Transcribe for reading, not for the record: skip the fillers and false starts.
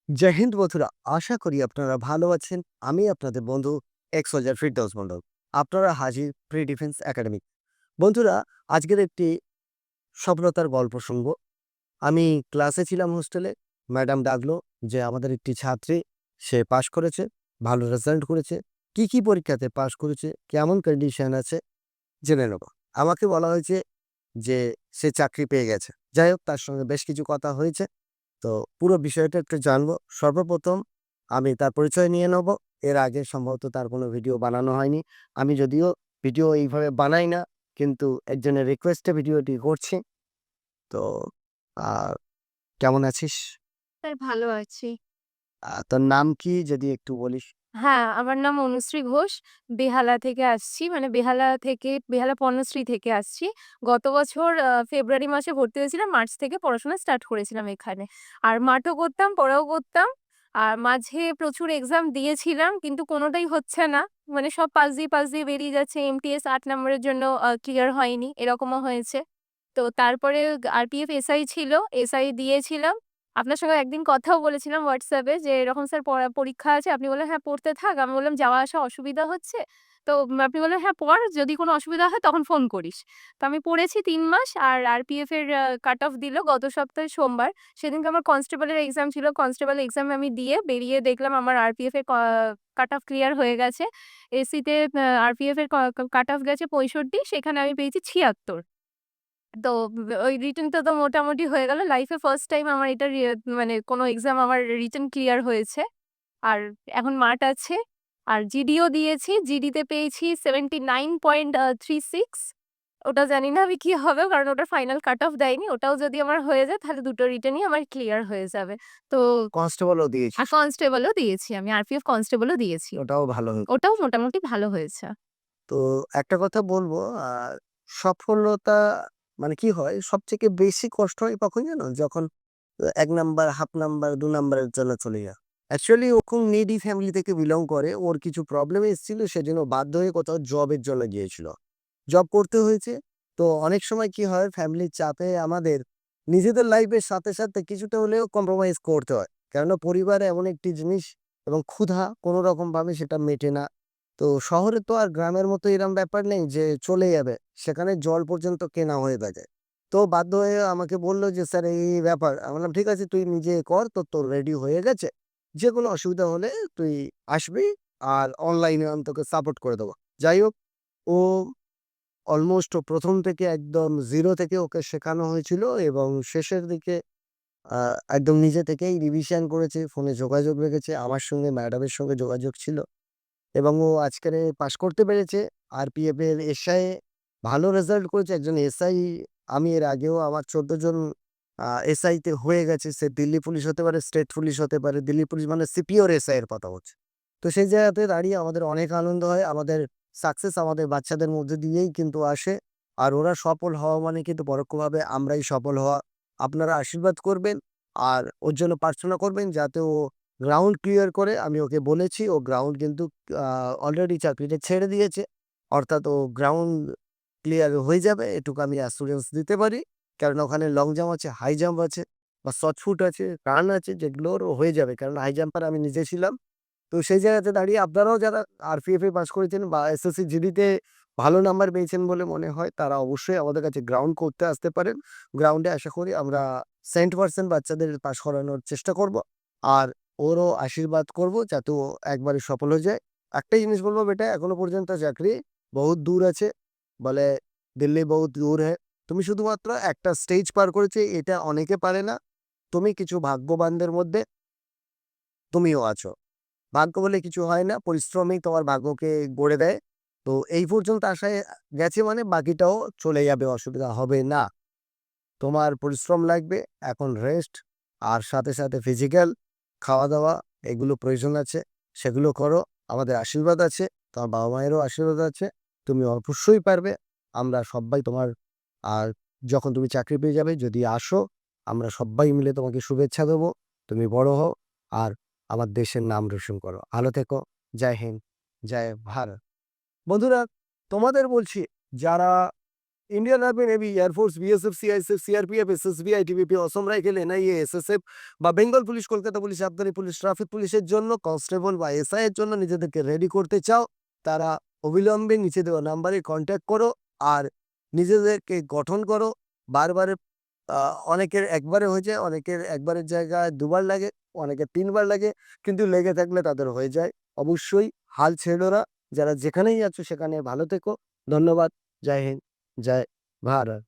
জয় হিন্দ বন্ধুরা, আশা করি আপনারা ভালো আছেন। আমি আপনাদের বন্ধু এক্স সোলজার ফিরদৌস মন্ডল। আপনারা হাজির প্রি ডিফেন্স একাডেমি। বন্ধুরা, আজকের একটি সফলতার গল্প শুনবো। আমি ক্লাসে ছিলাম হোস্টেলে। ম্যাডাম ডাকলো যে আমাদের একটি ছাত্রী সে পাশ করেছে, ভালো রেজাল্ট করেছে। কি পরীক্ষাতে পাশ করেছে, কেমন কন্ডিশন আছে জেনে নেব। আমাকে বলা হয়েছে যে সে চাকরি পেয়ে গেছে। যাই হোক, তার সঙ্গে বেশ কিছু কথা হয়েছে। তো পুরো বিষয়টা একটু জানবো। সর্বপ্রথম আমি তার পরিচয় নিয়ে নেব। এর আগে সম্ভবত তার কোনো ভিডিও বানানো হয়নি। আমি যদিও ভিডিও এইভাবে বানাই না, কিন্তু একজনের রিকোয়েস্টে ভিডিওটি করছি। তো আ কেমন আছিস? স্যার ভালো আছি। তোর নাম কি যদি একটু বলিস? হ্যাঁ, আমার নাম অনুশ্রী ঘোষ। বেহালা থেকে আসছি। মানে বেহালা পণ্যশ্রী থেকে আসছি। গত বছর ফেব্রুয়ারি মাসে ভর্তি হয়েছিলাম। মার্চ থেকে পড়াশোনা স্টার্ট করেছিলাম এখানে। আর মাঠও করতাম, পড়াও করতাম। আর মাঝে প্রচুর এক্সাম দিয়েছিলাম কিন্তু কোনোটাই হচ্ছে না। মানে সব পাশ দিয়ে বেরিয়ে যাচ্ছে। এমটিএস ৮ নম্বরের জন্য ক্লিয়ার হয়নি। এরকমও হয়েছে। তো তারপরে আরপিএফ এসআই ছিল। এসআই দিয়েছিলাম। আপনার সঙ্গে একদিন কথাও বলেছিলাম WhatsApp এ যে এরকম স্যার পরীক্ষা আছে। আপনি বললেন, "হ্যাঁ, পড়তে থাক।" আমি বললাম, "যাওয়া আসা অসুবিধা হচ্ছে।" তো আপনি বললেন, "হ্যাঁ, পড়। যদি কোনো অসুবিধা হয় তখন ফোন করিস।" তো আমি পড়েছি ৩ মাস আর আরপিএফ এর কাট অফ দিল গত সপ্তাহে সোমবার। সেদিনকে আমার কনস্টেবলের এক্সাম ছিল। কনস্টেবল এক্সাম আমি দিয়ে বেরিয়ে দেখলাম আমার আরপিএফ এর কাট অফ ক্লিয়ার হয়ে গেছে। এসসি তে আরপিএফ এর কাট অফ গেছে 65, সেখানে আমি পেয়েছি 76। তো ওই রিটেনটা তো মোটামুটি হয়ে গেল। লাইফে ফার্স্ট টাইম আমার এটা মানে কোনো এক্সাম আমার রিটেন ক্লিয়ার হয়েছে। আর এখন মাঠ আছে। আর জিডিও দিয়েছি। জিডিতে পেয়েছি 79.36। ওটা জানি না আমি কি হবে কারণ ওটার ফাইনাল কাট অফ দেয়নি। ওটাও যদি আমার হয়ে যায় তাহলে দুটো রিটেনই আমার ক্লিয়ার হয়ে যাবে। তো কনস্টেবলও দিয়েছিস? কনস্টেবলও দিয়েছি আমি। আরপিএফ কনস্টেবলও দিয়েছি। ওটাও ভালো হয়েছে। ওটাও মোটামুটি ভালো হয়েছে। তো একটা কথা বলবো, সফলতা মানে কি হয়, সবথেকে বেশি কষ্ট হয় কখন জানো? যখন ১ নাম্বার, হাফ নাম্বার, ২ নাম্বারের জন্য চলে যায়। অ্যাকচুয়ালি ও খুব নিডি ফ্যামিলি থেকে বিলং করে। ওর কিছু প্রবলেম এসেছিল, সেজন্য বাধ্য হয়ে কোথাও জবের জন্য গিয়েছিল। জব করতে হয়েছে। তো অনেক সময় কি হয়, ফ্যামিলির চাপে আমাদের নিজেদের লাইফের সাথে কিছুটা হলেও কম্প্রোমাইজ করতে হয়। কেননা পরিবারে এমন একটি জিনিস এবং ক্ষুধা কোনো রকমভাবে সেটা মেটে না। তো শহরে তো আর গ্রামের মতো এরম ব্যাপার নেই যে চলে যাবে। সেখানে জল পর্যন্ত কেনা হয়ে থাকে। তো বাধ্য হয়ে আমাকে বলল যে, "স্যার এই ব্যাপার।" আমি বললাম, "ঠিক আছে, তুই নিজে কর। তোর রেডি হয়ে গেছে। যেকোনো অসুবিধা হলে তুই আসবি। আর অনলাইনে আমি তোকে সাপোর্ট করে দেবো।" যাই হোক, ও অলমোস্ট ১ম থেকে একদম 0 থেকে ওকে শেখানো হয়েছিল এবং শেষের দিকে আ একদম নিজে থেকেই রিভিশন করেছে, ফোনে যোগাযোগ রেখেছে। আমার সঙ্গে ম্যাডামের সঙ্গে যোগাযোগ ছিল এবং ও আজকেরে পাস করতে পেরেছে। আরপিএফ এর এসআই এ ভালো রেজাল্ট করেছে। একজন এসআই, আমি এর আগেও আমার ১৪ জন এসআই তে হয়ে গেছে। সে দিল্লি পুলিশ হতে পারে, স্টেট পুলিশ হতে পারে। দিল্লি পুলিশ মানে সিপিওর এসআই এর কথা হচ্ছে। তো সেই জায়গাতে দাঁড়িয়ে আমাদের অনেক আনন্দ হয়। আমাদের সাকসেস আমাদের বাচ্চাদের মধ্যে দিয়েই কিন্তু আসে। আর ওরা সফল হওয়া মানে কিন্তু পরোক্ষভাবে আমরাই সফল হওয়া। আপনারা আশীর্বাদ করবেন আর ওর জন্য প্রার্থনা করবেন যাতে ও গ্রাউন্ড ক্লিয়ার করে। আমি ওকে বলেছি, ও গ্রাউন্ড কিন্তু আ অলরেডি চাকরিটা ছেড়ে দিয়েছে। অর্থাৎ ও গ্রাউন্ড ক্লিয়ার হয়ে যাবে, এটুকু আমি অ্যাসুরেন্স দিতে পারি। কারণ ওখানে লং জাম্প আছে, হাই জাম্প আছে বা শর্টপুট আছে, রান আছে, যেগুলো ওর হয়ে যাবে। কারণ হাই জাম্পার আমি নিজে ছিলাম। তো সেই জায়গাতে দাঁড়িয়ে আপনারাও যারা আরপিএফ এ পাস করেছেন বা এসএসসি জিডিতে ভালো নাম্বার পেয়েছেন বলে মনে হয়, তারা অবশ্যই আমাদের কাছে গ্রাউন্ড করতে আসতে পারেন। গ্রাউন্ডে আশা করি আমরা 100% বাচ্চাদের পাস করানোর চেষ্টা করব। আর ওরও আশীর্বাদ করব যাতে ও একবারে সফল হয়ে যায়। একটাই জিনিস বলব বেটা, এখনো পর্যন্ত চাকরি বহুত দূর আছে। বলে দিল্লি বহুত দূর হ্যায়। তুমি শুধুমাত্র একটা স্টেজ পার করেছে, এটা অনেকে পারে না। তুমি কিছু ভাগ্যবানদের মধ্যে তুমিও আছো। ভাগ্য বলে কিছু হয় না। পরিশ্রমই তোমার ভাগ্যকে গড়ে দেয়। তো এই পর্যন্ত আসায় গেছে মানে বাকিটাও চলে যাবে, অসুবিধা হবে না। তোমার পরিশ্রম লাগবে, এখন রেস্ট আর সাথে ফিজিক্যাল খাওয়া-দাওয়া এগুলো প্রয়োজন আছে। সেগুলো করো। আমাদের আশীর্বাদ আছে। তোমার বাবা-মায়েরও আশীর্বাদ আছে। তুমি অবশ্যই পারবে। আমরা সব্বাই তোমার আর যখন তুমি চাকরি পেয়ে যাবে যদি আসো, আমরা সব্বাই মিলে তোমাকে শুভেচ্ছা দেবো। তুমি বড় হও আর আমার দেশের নাম রোশন করো। ভালো থেকো। জয় হিন্দ, জয় ভারত। বন্ধুরা, তোমাদের বলছি, যারা Indian army, navy, air force, BSF, CISF, CRPF, SSB, ITBP, Assam rifle, NIA, SSF বা বেঙ্গল পুলিশ, কলকাতা পুলিশ, আবগারি পুলিশ, ট্রাফিক পুলিশের জন্য কনস্টেবল বা এসআই এর জন্য নিজেদেরকে রেডি করতে চাও, তারা অবিলম্বে নিচে দেওয়া নাম্বারে কন্ট্যাক্ট করো আর নিজেদেরকে গঠন করো। বারবার অনেকের একবারে হয়ে যায়, অনেকের একবারের জায়গায় দুবার লাগে, অনেকের ৩ বার লাগে। কিন্তু লেগে থাকলে তাদের হয়ে যায়। অবশ্যই হাল ছেড়ো না। যারা যেখানেই আছো সেখানে ভালো থেকো। ধন্যবাদ। জয় হিন্দ, জয় ভারত।